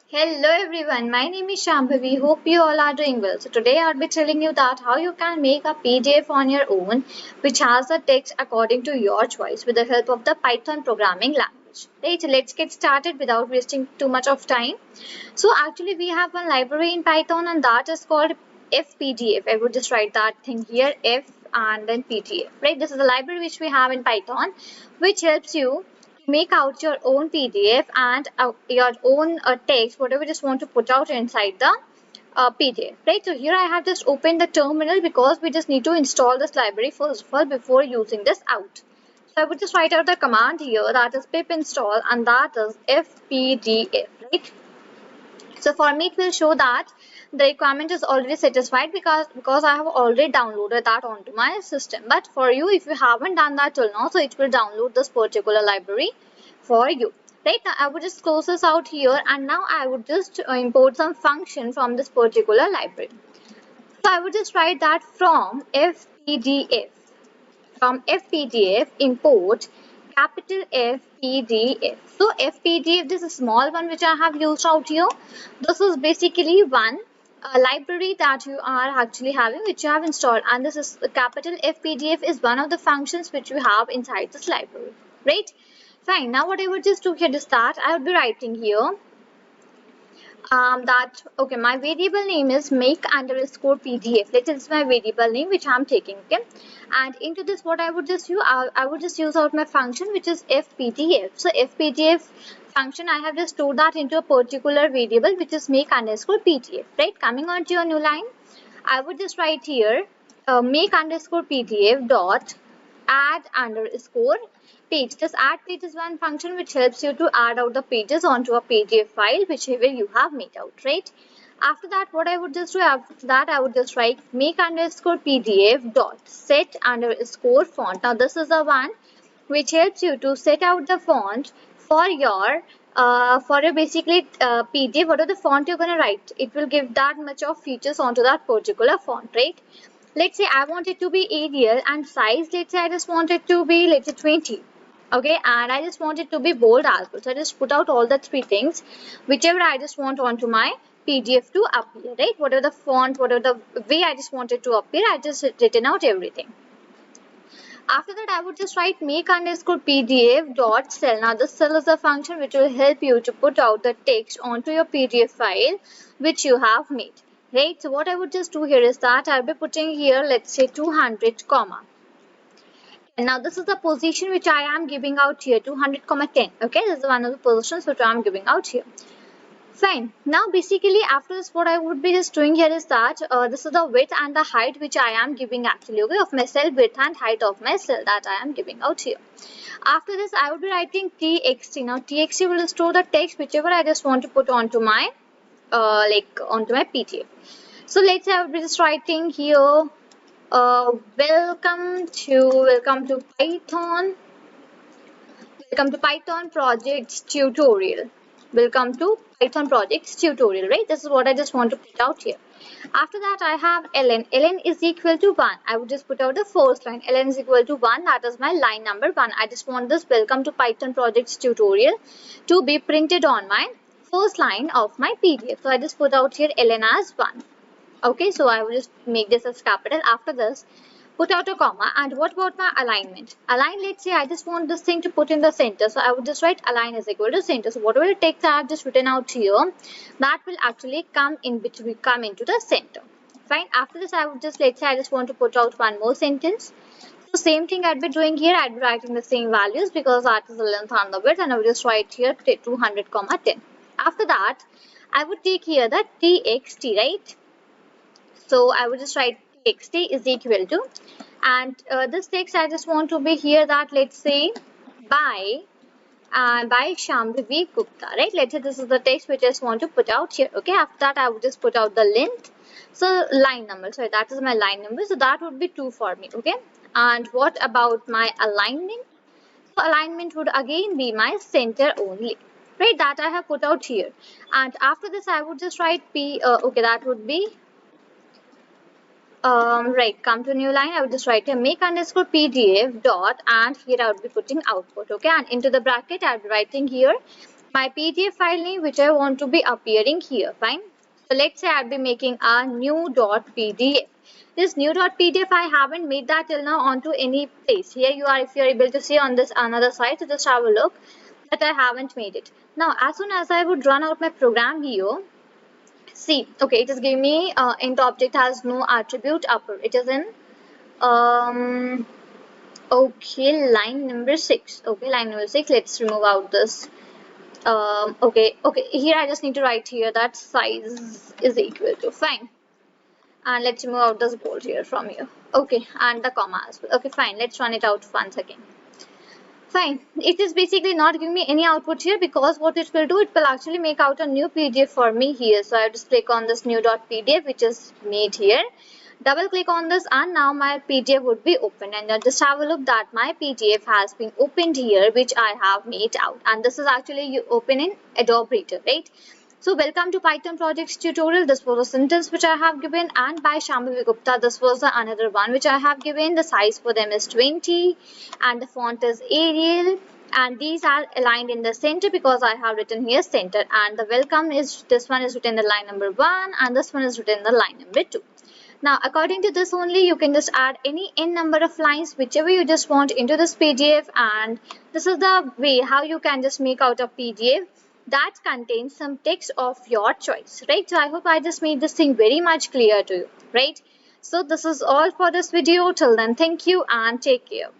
Hello everyone, my name is Shambhavi. Hope you all are doing well. So today I'll be telling you that how you can make a PDF on your own which has the text according to your choice with the help of the Python programming language. Right, so let's get started without wasting too much of time. So actually we have one library in Python and that is called FPDF. I would just write that thing here, F and then PDF. Right, this is the library which we have in Python which helps you make out your own PDF and your own text, whatever you just want to put out inside the PDF, right? So here I have just opened the terminal because we just need to install this library first of all before using this out. So I would just write out the command here that is pip install and that is fpdf, right? So for me, it will show that the requirement is already satisfied because I have already downloaded that onto my system. But for you, if you haven't done that till now, so it will download this particular library for you. Right now, I would just close this out here, and now I would just import some function from this particular library. So I would just write that from FPDF import capital FPDF. So FPDF, this is a small one which I have used out here. This is basically one library that you are actually having which you have installed, and this is the capital FPDF is one of the functions which you have inside this library, right? Fine. Now what I would just do here is that I would be writing here that okay, my variable name is make underscore pdf. Let is my variable name which I'm taking, okay? And into this what I would just use, I would just use out my function which is fpdf. So fpdf function, I have just stored that into a particular variable which is make underscore pdf, right? Coming on to your new line, I would just write here make underscore pdf dot add underscore page. This add page is one function which helps you to add out the pages onto a PDF file whichever you have made out, right? After that, what I would just do after that, I would just write make underscore PDF dot set underscore font. Now this is the one which helps you to set out the font for your basically PDF. What are the font you're gonna write? It will give that much of features onto that particular font, right? Let's say I want it to be Arial and size, let's say I just want it to be, let's say 20. Okay, and I just want it to be bold as well. So I just put out all the three things, whichever I just want onto my PDF to appear, right? Whatever the font, whatever the way I just want it to appear, I just written out everything. After that, I would just write make underscore pdf dot cell. Now, this cell is a function which will help you to put out the text onto your PDF file which you have made. Right. So, what I would just do here is that I'll be putting here, let's say 200 comma. And now this is the position which I am giving out here, 200 comma 10. Okay, this is one of the positions which I am giving out here. Fine. Now basically after this what I would be just doing here is that this is the width and the height which I am giving actually, okay, of my cell, width and height of my cell that I am giving out here. After this I would be writing txt. Now txt will store the text whichever I just want to put onto my onto my PDF. So let's say I would be just writing here welcome to Python projects tutorial. Welcome to Python projects tutorial, right? This is what I just want to put out here. After that, I have ln. ln is equal to 1. I would just put out the first line. ln is equal to 1. That is my line number 1. I just want this welcome to Python projects tutorial to be printed on my first line of my PDF. So I just put out here ln as 1. Okay, so I will just make this as capital. After this, put out a comma. And what about my alignment? Align, let's say I just want this thing to put in the center. So I would just write align is equal to center. So whatever text I have just written out here, that will actually come in between, come into the center. Fine. After this, I would just, let's say I just want to put out one more sentence. So same thing I'd be doing here. I'd be writing the same values because that is the length and the width. And I would just write here 200 comma 10. After that, I would take here the txt, right? So I would just write txt is equal to, and this text I just want to be here that let's say by Shambhavi Gupta, right? Let's say this is the text which I just want to put out here. Okay, after that I would just put out the length. So line number, sorry, that is my line number. So that would be 2 for me. Okay, and what about my alignment? So alignment would again be my center only, right? That I have put out here. And after this I would just write p. Okay, that would be right, come to a new line. I would just write a make underscore pdf dot, and here I would be putting output. Okay, and into the bracket I would be writing here my PDF file name which I want to be appearing here. Fine. So let's say I'll be making a new .pdf. This new .pdf I haven't made that till now onto any place. Here you are, if you're able to see on this another side, so just have a look that I haven't made it. Now as soon as I would run out my program here, see, okay, it is giving me int object has no attribute upper. It is in okay, line number 6. Okay, line number 6. Let's remove out this. Okay, here I just need to write here that size is equal to, fine. And let's remove out this bold here from here. Okay, and the comma as well. Okay, fine. Let's run it out once again. Fine. It is basically not giving me any output here, because what it will do, it will actually make out a new PDF for me here. So I have to click on this new .pdf which is made here. Double click on this and now my PDF would be open, and now just have a look that my PDF has been opened here, which I have made out, and this is actually you open in Adobe Reader, right? So welcome to Python projects tutorial. This was a sentence which I have given, and by Shambhavi Gupta. This was the another one which I have given. The size for them is 20 and the font is Arial, and these are aligned in the center because I have written here center, and the welcome is, this one is written in the line number 1 and this one is written in the line number 2. Now according to this only, you can just add any n number of lines whichever you just want into this PDF, and this is the way how you can just make out a PDF that contains some text of your choice, right? So I hope I just made this thing very much clear to you, right? So this is all for this video. Till then, thank you and take care.